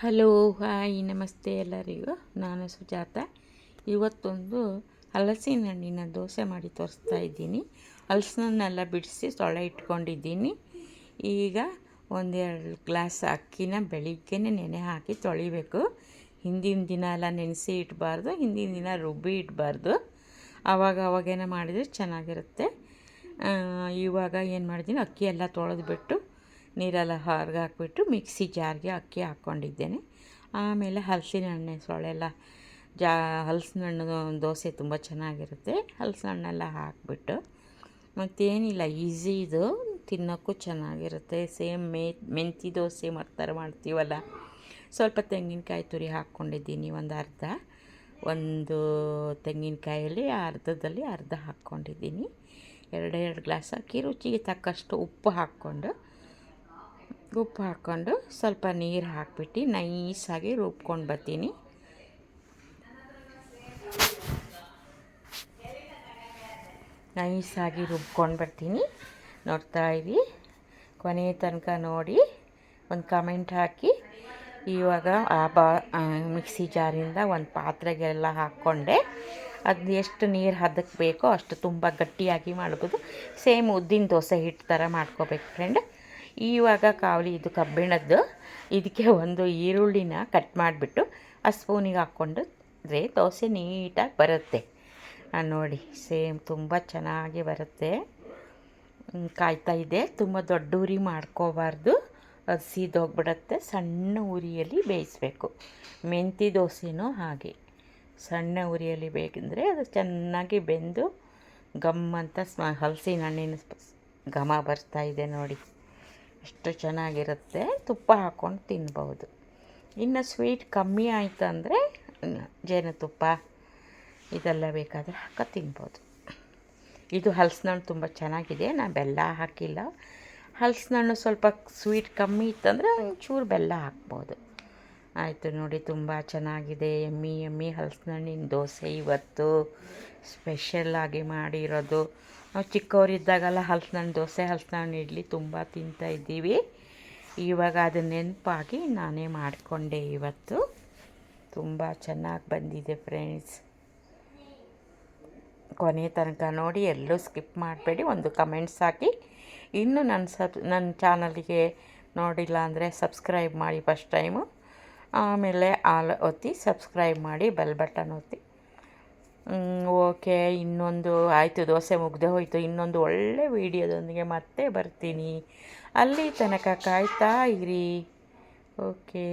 Hello hi ನಮಸ್ತೆ ಎಲ್ಲರಿಗೂ. ನಾನು ಸುಜಾತ. ಇವತ್ತೊಂದು ಹಲಸಿನ ಹಣ್ಣಿನ ದೋಸೆ ಮಾಡಿ ತೋರಿಸ್ತಾ ಇದ್ದೀನಿ. ಹಲಸನ್ನೆಲ್ಲ ಬಿಡಿಸಿ ಸೊಳ್ಳೆ ಇಟ್ಕೊಂಡಿದ್ದೀನಿ. ಈಗ ಒಂದೆರಡು ಗ್ಲಾಸ್ ಅಕ್ಕಿನ ಬೆಳಿಗ್ಗೆನೇ ನೆನೆ ಹಾಕಿ ತೊಳಿಬೇಕು. ಹಿಂದಿನ ದಿನ ಎಲ್ಲ ನೆನೆಸಿ ಇಡಬಾರ್ದು, ಹಿಂದಿನ ದಿನ ರುಬ್ಬಿ ಇಡಬಾರ್ದು. ಅವಾಗೇನೋ ಮಾಡಿದರೆ ಚೆನ್ನಾಗಿರುತ್ತೆ. ಇವಾಗ ಏನು ಮಾಡಿದ್ದೀನಿ, ಅಕ್ಕಿ ಎಲ್ಲ ತೊಳೆದ್ಬಿಟ್ಟು ನೀರೆಲ್ಲ ಹೊರಗೆ ಹಾಕ್ಬಿಟ್ಟು ಮಿಕ್ಸಿ ಜಾರ್ಗೆ ಅಕ್ಕಿ ಹಾಕ್ಕೊಂಡಿದ್ದೇನೆ. ಆಮೇಲೆ ಹಲಸಿನ ಹಣ್ಣು ಸೊಳ್ಳೆಲ್ಲ ಹಲಸಿನ ಹಣ್ಣು ದೋಸೆ ತುಂಬ ಚೆನ್ನಾಗಿರುತ್ತೆ. ಹಲಸಿನ ಹಣ್ಣೆಲ್ಲ ಹಾಕಿಬಿಟ್ಟು ಮತ್ತೇನಿಲ್ಲ, ಈಸಿ ಇದು, ತಿನ್ನೋಕ್ಕೂ ಚೆನ್ನಾಗಿರುತ್ತೆ. ಸೇಮ್ ಮೆಂತಿ ದೋಸೆ ಮಾಡ್ತೀವಲ್ಲ. ಸ್ವಲ್ಪ ತೆಂಗಿನಕಾಯಿ ತುರಿ ಹಾಕ್ಕೊಂಡಿದ್ದೀನಿ, ಒಂದು ತೆಂಗಿನಕಾಯಲ್ಲಿ ಅರ್ಧದಲ್ಲಿ ಅರ್ಧ ಹಾಕ್ಕೊಂಡಿದ್ದೀನಿ. ಎರಡು ಗ್ಲಾಸ್ ಅಕ್ಕಿ, ರುಚಿಗೆ ತಕ್ಕಷ್ಟು ಉಪ್ಪು ಹಾಕ್ಕೊಂಡು ಸ್ವಲ್ಪ ನೀರು ಹಾಕ್ಬಿಟ್ಟು ನೈಸಾಗಿ ರುಬ್ಕೊಂಡು ಬರ್ತೀನಿ. ನೋಡ್ತಾ ಇರಿ, ಕೊನೆಯ ತನಕ ನೋಡಿ, ಒಂದು ಕಮೆಂಟ್ ಹಾಕಿ. ಇವಾಗ ಮಿಕ್ಸಿ ಜಾರಿಂದ ಒಂದು ಪಾತ್ರೆಗೆಲ್ಲ ಹಾಕ್ಕೊಂಡೆ. ಅದು ಎಷ್ಟು ನೀರು ಹದಕ್ಕೆ ಬೇಕೋ ಅಷ್ಟು ತುಂಬ ಗಟ್ಟಿಯಾಗಿ ಮಾಡ್ಬೋದು. ಸೇಮ್ ಉದ್ದಿನ ದೋಸೆ ಹಿಟ್ಟು ಥರ ಮಾಡ್ಕೋಬೇಕು ಫ್ರೆಂಡ್. ಇವಾಗ ಇದು ಕಬ್ಬಿಣದ್ದು, ಇದಕ್ಕೆ ಒಂದು ಈರುಳ್ಳಿನ ಕಟ್ ಮಾಡಿಬಿಟ್ಟು ಆ ಸ್ಪೂನಿಗೆ ಹಾಕ್ಕೊಂಡ್ರೆ ದೋಸೆ ನೀಟಾಗಿ ಬರುತ್ತೆ. ನೋಡಿ, ಸೇಮ್ ತುಂಬ ಚೆನ್ನಾಗಿ ಬರುತ್ತೆ. ಕಾಯ್ತಾ ಇದೆ. ತುಂಬ ದೊಡ್ಡ ಉರಿ ಮಾಡ್ಕೋಬಾರ್ದು, ಅದು ಸೀದೋಗ್ಬಿಡುತ್ತೆ. ಸಣ್ಣ ಉರಿಯಲ್ಲಿ ಬೇಯಿಸಬೇಕು. ಮೆಂತಿ ದೋಸೆನೂ ಹಾಗೆ ಸಣ್ಣ ಉರಿಯಲ್ಲಿ ಬೇಕೆಂದರೆ ಅದು ಚೆನ್ನಾಗಿ ಬೆಂದು ಗಮ್ ಅಂತ ಹಲಸಿನ ಹಣ್ಣಿನ ಘಮ ಬರ್ತಾ ಇದೆ ನೋಡಿ, ಎಷ್ಟು ಚೆನ್ನಾಗಿರುತ್ತೆ. ತುಪ್ಪ ಹಾಕ್ಕೊಂಡು ತಿನ್ಬೋದು. ಇನ್ನು ಸ್ವೀಟ್ ಕಮ್ಮಿ ಆಯಿತು ಅಂದರೆ ಜೇನುತುಪ್ಪ ಇದೆಲ್ಲ ಬೇಕಾದರೆ ತಿನ್ಬೋದು. ಇದು ಹಲಸಿನ ಹಣ್ಣು ತುಂಬ ಚೆನ್ನಾಗಿದೆ. ನಾನು ಬೆಲ್ಲ ಹಾಕಿಲ್ಲ. ಹಲಸಿನ ಹಣ್ಣು ಸ್ವಲ್ಪ ಸ್ವೀಟ್ ಕಮ್ಮಿ ಇತ್ತಂದರೆ ಒಂಚೂರು ಬೆಲ್ಲ ಹಾಕ್ಬೋದು. ಆಯಿತು ನೋಡಿ, ತುಂಬ ಚೆನ್ನಾಗಿದೆ. ಎಮ್ಮಿ ಹಲಸಿನ ಹಣ್ಣಿನ ದೋಸೆ ಇವತ್ತು ಸ್ಪೆಷಲ್ಲಾಗಿ ಮಾಡಿರೋದು. ನಾವು ಚಿಕ್ಕವರಿದ್ದಾಗೆಲ್ಲ ಹಲಸಿನ ಹಣ್ಣು ದೋಸೆ, ಹಲಸಿನ ಹಣ್ಣು ಇಡ್ಲಿ ತುಂಬ ತಿಂತಾಯಿದ್ದೀವಿ. ಇವಾಗ ಅದು ನೆನಪಾಗಿ ನಾನೇ ಮಾಡಿಕೊಂಡೆ ಇವತ್ತು. ತುಂಬ ಚೆನ್ನಾಗಿ ಬಂದಿದೆ ಫ್ರೆಂಡ್ಸ್. ಕೊನೆ ತನಕ ನೋಡಿ, ಎಲ್ಲೂ ಸ್ಕಿಪ್ ಮಾಡಬೇಡಿ, ಒಂದು ಕಮೆಂಟ್ಸ್ ಹಾಕಿ. ಇನ್ನು ನನ್ನ ಚಾನಲ್ಗೆ ನೋಡಿಲ್ಲ ಅಂದರೆ ಸಬ್ಸ್ಕ್ರೈಬ್ ಮಾಡಿ ಫಸ್ಟ್ ಟೈಮು. ಆಮೇಲೆ ಆಲ್ ಒತ್ತಿ ಸಬ್ಸ್ಕ್ರೈಬ್ ಮಾಡಿ, ಬೆಲ್ ಬಟನ್ ಒತ್ತಿ. ಓಕೆ, ಇನ್ನೊಂದು ಆಯಿತು, ದೋಸೆ ಮುಗ್ದೇ ಹೋಯಿತು. ಇನ್ನೊಂದು ಒಳ್ಳೆ ವೀಡಿಯೋದೊಂದಿಗೆ ಮತ್ತೆ ಬರ್ತೀನಿ. ಅಲ್ಲಿ ತನಕ ಕಾಯ್ತಾ ಇರಿ. ಓಕೆ.